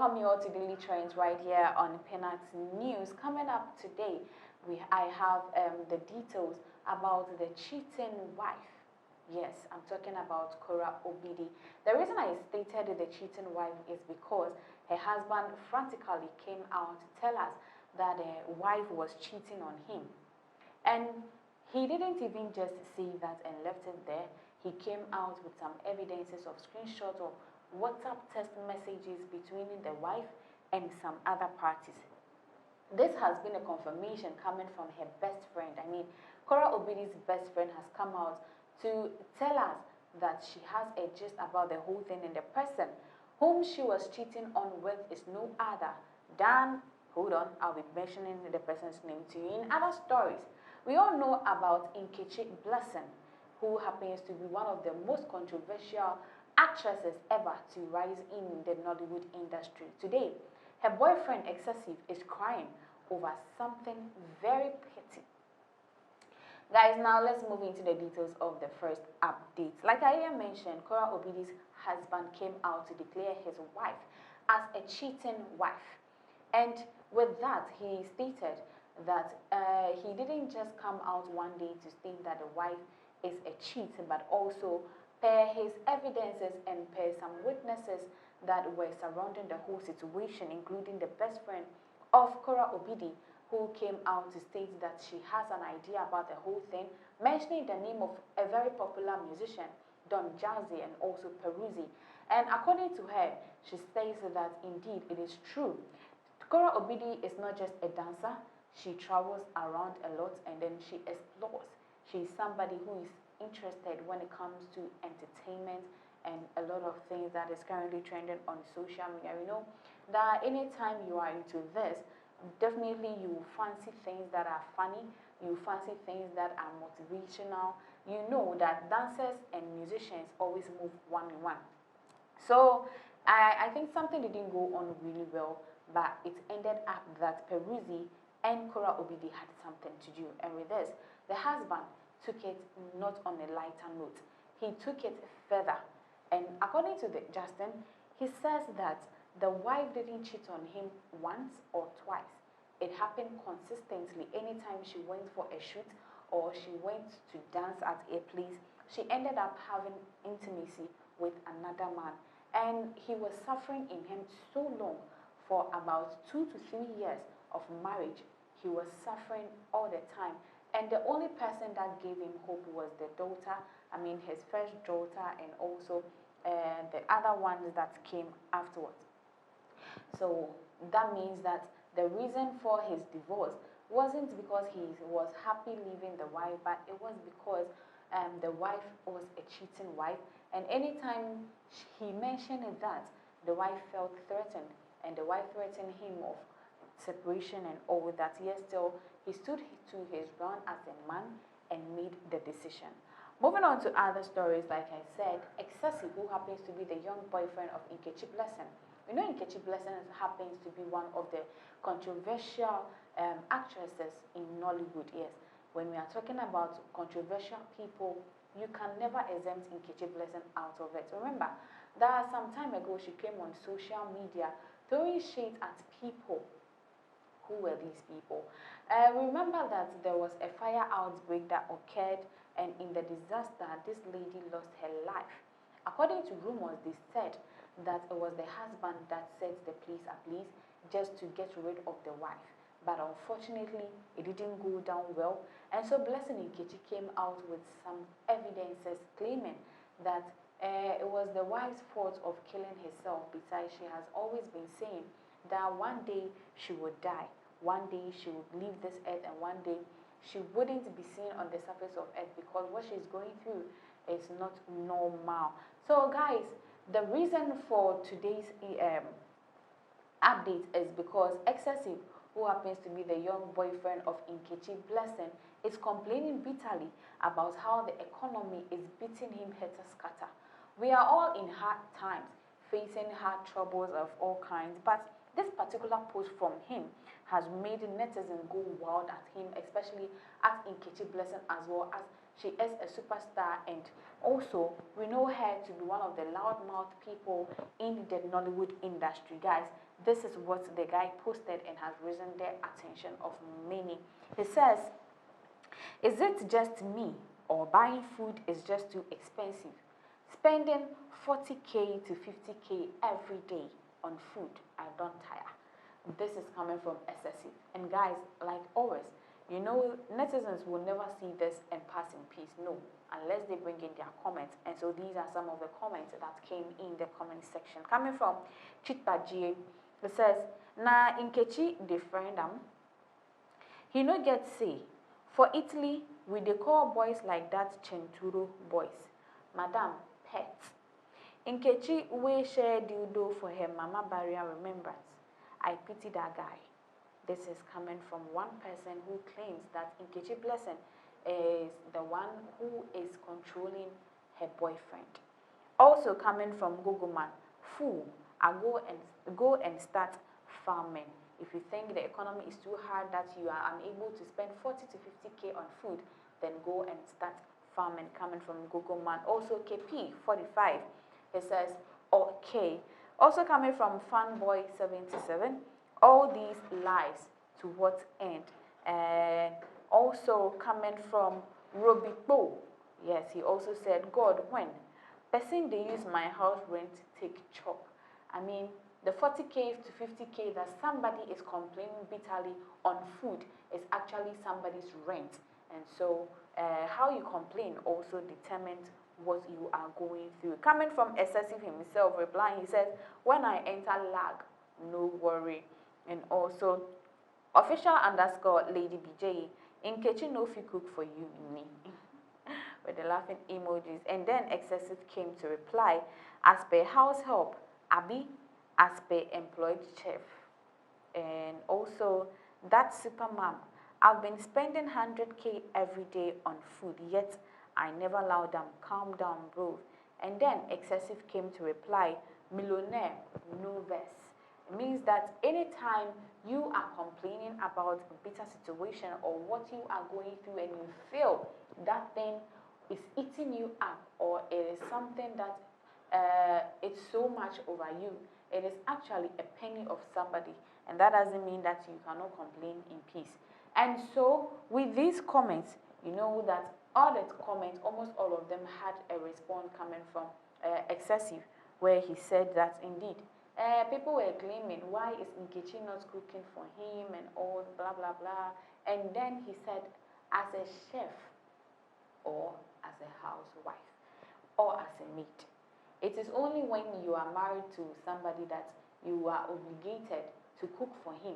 welcome you all to Daily Trends right here on Peanuts News. Coming up today, I have the details about the cheating wife. Yes, I'm talking about Kora Obidi. The reason I stated the cheating wife is because her husband frantically came out to tell us that the wife was cheating on him. And he didn't even just say that and left it there. He came out with some evidences of screenshots of WhatsApp text messages between the wife and some other parties. This has been a confirmation coming from her best friend. I mean, Kora Obidi's best friend has come out to tell us that she has a gist about the whole thing, and the person whom she was cheating on with is no other than, hold on, I'll be mentioning the person's name to you in other stories. We all know about Nkechi Blessing, who happens to be one of the most controversial actresses ever to rise in the Nollywood industry. Today, her boyfriend Excessive is crying over something very petty. Guys, now let's move into the details of the first update. Like I earlier mentioned, Kora Obidi's husband came out to declare his wife as a cheating wife. And with that, he stated that he didn't just come out one day to state that the wife is a cheat, but also per his evidences and per some witnesses that were surrounding the whole situation, including the best friend of Kora Obidi, who came out to state that she has an idea about the whole thing, mentioning the name of a very popular musician, Don Jazzy, and also Peruzzi. And according to her, she says that indeed it is true. Kora Obidi is not just a dancer, she travels around a lot and then she explores. She's somebody who is interested when it comes to entertainment and a lot of things that is currently trending on social media. You know that anytime you are into this, definitely you will fancy things that are funny, you fancy things that are motivational. You know that dancers and musicians always move one on one. So I think something didn't go on really well, but it ended up that Peruzzi and Kora Obidi had something to do. And with this, the husband took it not on a lighter note. He took it further. And according to Justin, he says that the wife didn't cheat on him once or twice. It happened consistently. Anytime she went for a shoot or she went to dance at a place, she ended up having intimacy with another man. And he was suffering in him so long, for about 2 to 3 years of marriage. He was suffering all the time. And the only person that gave him hope was the daughter, I mean his first daughter, and also the other ones that came afterwards. So that means that the reason for his divorce wasn't because he was happy leaving the wife, but it was because the wife was a cheating wife. And anytime he mentioned that, the wife felt threatened, and the wife threatened him of separation and all that. Yet still, he stood to his ground as a man and made the decision. Moving on to other stories, like I said, Excessive, who happens to be the young boyfriend of Nkechi Blessing. We know Nkechi Blessing happens to be one of the controversial actresses in Nollywood. Yes, when we are talking about controversial people, you can never exempt Nkechi Blessing out of it. Remember that some time ago she came on social media throwing shade at people. Who were these people? Remember that there was a fire outbreak that occurred, and in the disaster, this lady lost her life. According to rumors, they said that it was the husband that set the place ablaze just to get rid of the wife. But unfortunately, it didn't go down well. And so Blessing Nkechi came out with some evidences claiming that it was the wife's fault of killing herself, besides she has always been saying that one day she would die, one day she would leave this earth, and one day she wouldn't be seen on the surface of earth because what she's going through is not normal. So guys, the reason for today's update is because Excessive, who happens to be the young boyfriend of Nkechi Blessing, is complaining bitterly about how the economy is beating him helter-skelter. We are all in hard times, facing hard troubles of all kinds, but this particular post from him has made netizens go wild at him, especially at Nkechi Blessing as well, as she is a superstar, and also we know her to be one of the loudmouth people in the Nollywood industry. Guys, this is what the guy posted and has risen the attention of many. He says, is it just me, or buying food is just too expensive? Spending 40K to 50K every day on food, I don't tire. This is coming from excessive. And guys, like always, you know, netizens will never see this and pass in peace. No, unless they bring in their comments. And so these are some of the comments that came in the comment section. Coming from Chitbajie, it says, na Nkechi de friend am, he no get say. For Italy, we dey call boys like that Centuro boys. Madam, pet. Nkechi wey share dildo for her mama burial remembrance. I pity that guy. This is coming from one person who claims that Nkechi Blessing is the one who is controlling her boyfriend. Also coming from Gogoman, fool, I go and start farming. If you think the economy is too hard that you are unable to spend 40 to 50K on food, then go and start farming. Coming from Gogoman. Also KP45, it says, okay. Also coming from Fanboy77, all these lies to what end? And also coming from Robipo, yes, he also said, God, when? Person they use my house rent take chop. I mean, the 40K to 50K that somebody is complaining bitterly on food is actually somebody's rent. And so how you complain also determines what you are going through. Coming from Excessive himself, replying, he says, when I enter lag, no worry. And also, official underscore Lady BJ, Nkechi no fi cook for you, me. With the laughing emojis. And then Excessive came to reply, as per house help, Abi, as per employed chef. And also, that super mom, I've been spending 100K every day on food, yet I never allow them, calm down, bro. And then Excessive came to reply, millionaire, no verse. It means that anytime you are complaining about a bitter situation or what you are going through and you feel that thing is eating you up, or it is something that it's so much over you, it is actually a penny of somebody, and that doesn't mean that you cannot complain in peace. And so with these comments, you know that all the comments, almost all of them had a response coming from Excessive, where he said that indeed people were claiming, why is Nkechi not cooking for him and all blah blah blah. And then he said, as a chef or as a housewife or as a maid, it is only when you are married to somebody that you are obligated to cook for him.